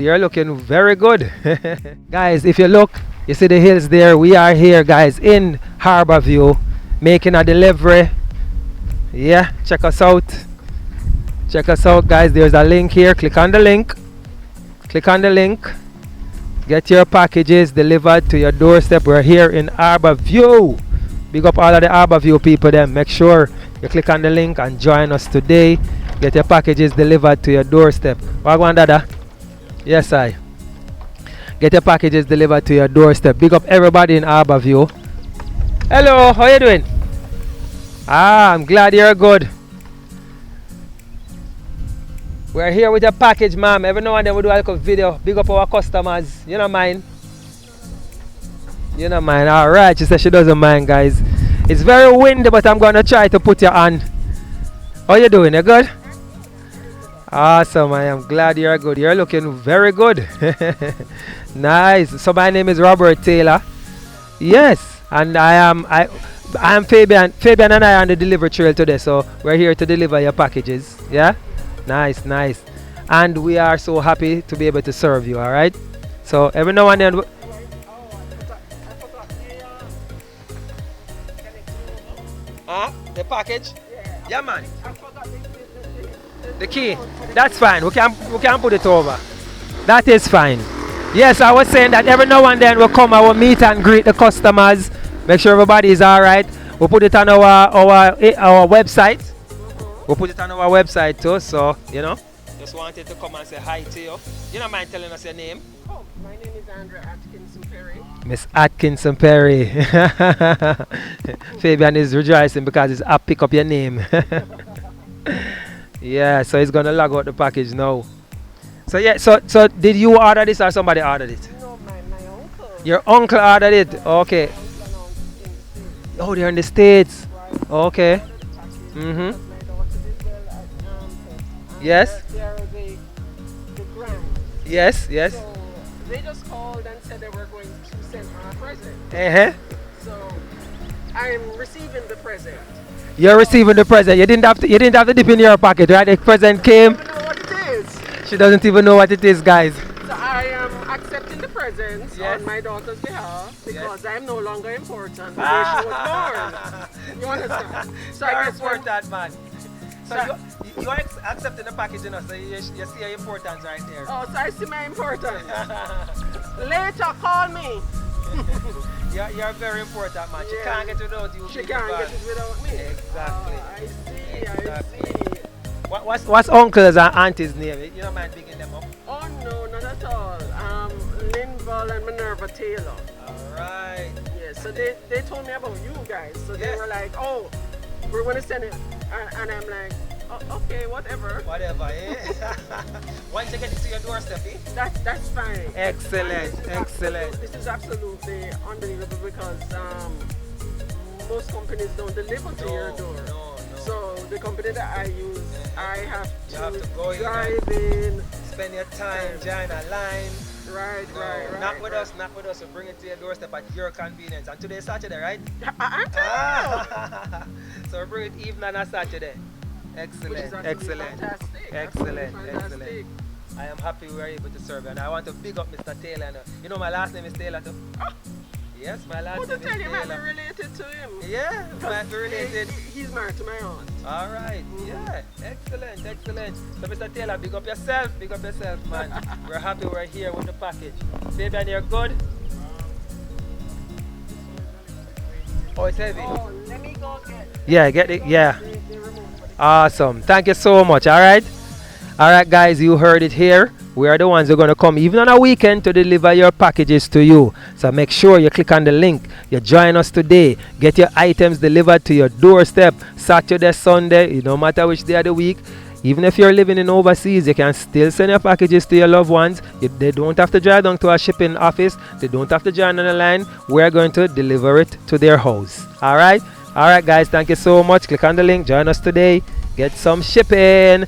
You're looking very good. Guys, if you look, you see the hills there. We are here, guys, in Harborview, making a delivery. Yeah, check us out. Check us out, guys. There's a link here. Click on the link. Click on the link. Get your packages delivered to your doorstep. We're here in Harborview. Big up all of the Harborview people then. Make sure you click on the link and join us today. Get your packages delivered to your doorstep. Wagwan dada. Yes, I. Get your packages delivered to your doorstep. Big up everybody in Harborview. Hello, how you doing? I'm glad you're good. We're here with a package, ma'am. Every now and then we do a little video. Big up our customers. You don't mind? You don't mind? Alright, she said she doesn't mind, guys. It's very windy, but I'm going to try to put you on. How you doing? You good? Awesome, I am glad you're good. You're looking very good. Nice. So my name is Robert Taylor. Yes, and I am Fabian. Fabian and I are on the delivery trail today, so we're here to deliver your packages. Yeah? Nice, nice. And we are so happy to be able to serve you, alright? So every now and then the package? Yeah, man. The key. That's fine. We can put it over. That is fine. Yes, I was saying that every now and then we'll come and we'll meet and greet the customers. Make sure everybody is alright. We'll put it on our website. We'll put it on our website too, so you know. Just wanted to come and say hi to you. You don't mind telling us your name? Oh, my name is Andrea Atkinson Perry. Miss Atkinson Perry. Fabian is rejoicing because he's up pick up your name. Yeah, so he's gonna log out the package now. So yeah, so did you order this or somebody ordered it? No, my uncle. Your uncle ordered it. Okay. My uncle announced in the States. Oh, they're in the States. Right. Okay. Ordered the package Mhm. because my daughter did well at and Yes. they're the grand. Yes, yes. So they just called and said they were going to send her a present. Uh-huh. So I'm receiving the present. You're receiving the present. You didn't have to dip in your pocket, right? The present came. I don't know what it is. She doesn't even know what it is, guys. So I am accepting the presents Yes. on my daughter's behalf because I'm no longer important the Ah. day she was born. You understand? So I guess when, that man. So So- you're accepting the package, you know, so you see your importance right there. oh, so I see my importance. Later, call me. You're very important, man. She Yeah. can't get without you. She big can't man. get it without me. Exactly. I see, Exactly. I see. What's uncle's and auntie's name? You don't mind picking them up? Oh no, not at all. Linval and Minerva Taylor. Alright. Yeah, so they told me about you guys. So they Yes. were like, oh, we're gonna send it. And I'm like, oh, okay, whatever. Whatever, eh? Once you get it to your doorstep, eh? That's fine. Excellent, excellent. This is absolutely unbelievable because most companies don't deliver to your door. No. So the company that I use, I have You have to go in drive in. Spend your time, join a line. Right. Not with us. We bring it to your doorstep at your convenience. And today's Saturday, right? I'm telling So we bring it even on a Saturday. you. Which is Excellent, absolutely excellent. fantastic. Excellent, Absolutely fantastic. excellent. I am happy we are able to serve you. And I want to big up Mr. Taylor. You know my last name is Taylor too? Oh, Yes, my last who to name tell is you might be Taylor. related to him? Yeah, might be related. He's married to my aunt. Alright, yeah, excellent. So Mr. Taylor, big up yourself, man. We're happy we're here with the package. Fabian, you're good? Oh, it's heavy. Oh, let me go get. Yeah, get it, yeah. The remote for the Awesome. Thank you so much, alright? Alright guys, you heard it here. We are the ones who are going to come even on a weekend to deliver your packages to you. So make sure you click on the link. You join us today. Get your items delivered to your doorstep. Saturday, Sunday, no matter which day of the week. Even if you're living in overseas, you can still send your packages to your loved ones. They don't have to drive down to a shipping office. They don't have to join on the line. We're going to deliver it to their house. Alright? Alright guys, thank you so much. Click on the link. Join us today. Get some shipping.